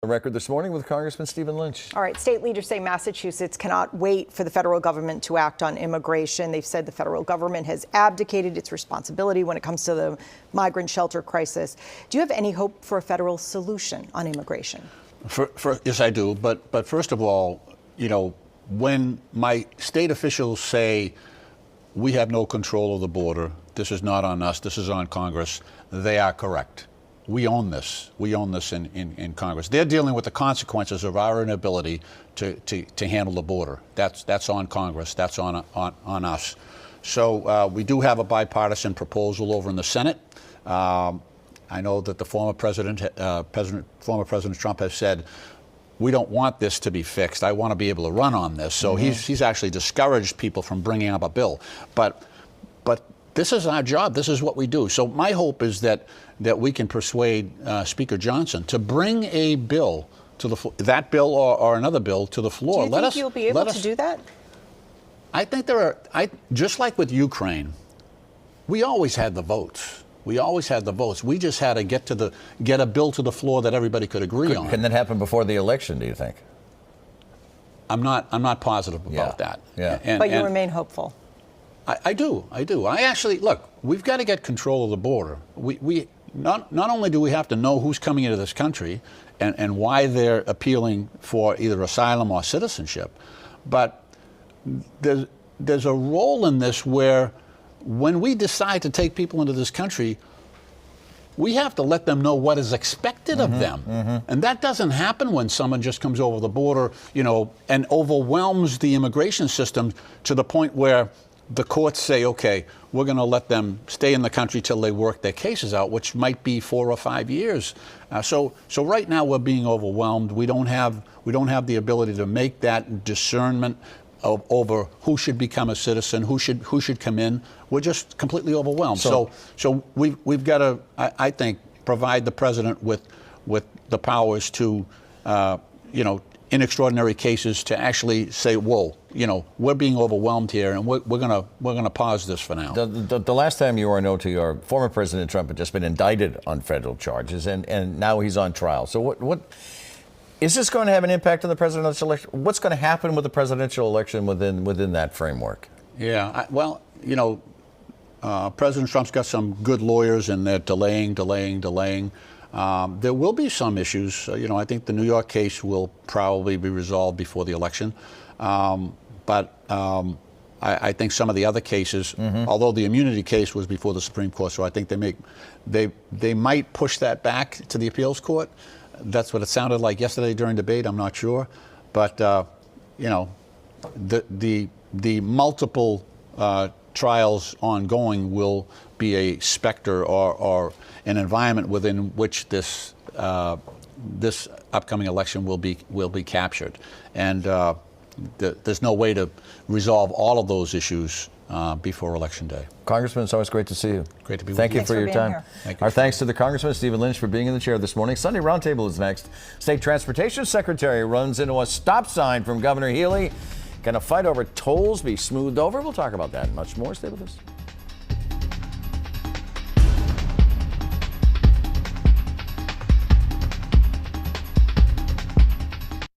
The record this morning with Congressman Stephen Lynch. All right, state leaders say Massachusetts cannot wait for the federal government to act on immigration. They've said the federal government has abdicated its responsibility when it comes to the migrant shelter crisis. Do you have any hope for a federal solution on immigration? Yes, I do. But first of all, when my state officials say we have no control of the border, this is not on us, this is on Congress, they are correct. We own this. We own this in Congress. They're dealing with the consequences of our inability to handle the border. That's on Congress. That's on us. So we do have a bipartisan proposal over in the Senate. I know that the former President Trump has said, we don't want this to be fixed. I want to be able to run on this. So he's actually discouraged people from bringing up a bill. But this is our job. This is what we do. So my hope is that we can persuade Speaker Johnson to bring a bill to that bill or another bill to the floor. Do you think you'll be able to do that? I think just like with Ukraine, we always had the votes. We always had the votes. We just had to get a bill to the floor that everybody could agree on. Can that happen before the election, do you think? I'm not positive about that. Yeah. But you remain hopeful. I do. I actually, look, we've got to get control of the border. We not only do we have to know who's coming into this country and why they're appealing for either asylum or citizenship, but there's a role in this where when we decide to take people into this country, we have to let them know what is expected of them. And that doesn't happen when someone just comes over the border, and overwhelms the immigration system to the point where the courts say, okay, we're going to let them stay in the country till they work their cases out, which might be 4 or 5 years. So right now we're being overwhelmed. We don't have the ability to make that discernment over who should become a citizen, who should come in. We're just completely overwhelmed. So we've got to, I think, provide the president with the powers to, in extraordinary cases, to actually say, whoa, we're being overwhelmed here, and we're gonna pause this for now. The last time you were on OTR, former President Trump had just been indicted on federal charges, and now he's on trial. So what is this going to have an impact on the presidential election? What's going to happen with the presidential election within that framework? Yeah, President Trump's got some good lawyers, and they're delaying. There will be some issues. I think the New York case will probably be resolved before the election. But I think some of the other cases, although the immunity case was before the Supreme Court, so I think they might push that back to the appeals court. That's what it sounded like yesterday during debate. I'm not sure, but the multiple trials ongoing will be a specter or an environment within which this upcoming election will be captured, and there's no way to resolve all of those issues before Election Day. Congressman, it's always great to see you. Great to be with you. Thank you for your time. Our thanks to the Congressman Stephen Lynch for being in the chair this morning. Sunday Roundtable is next. State Transportation Secretary runs into a stop sign from Governor Healy. Can a fight over tolls be smoothed over? We'll talk about that and much more. Stay with us.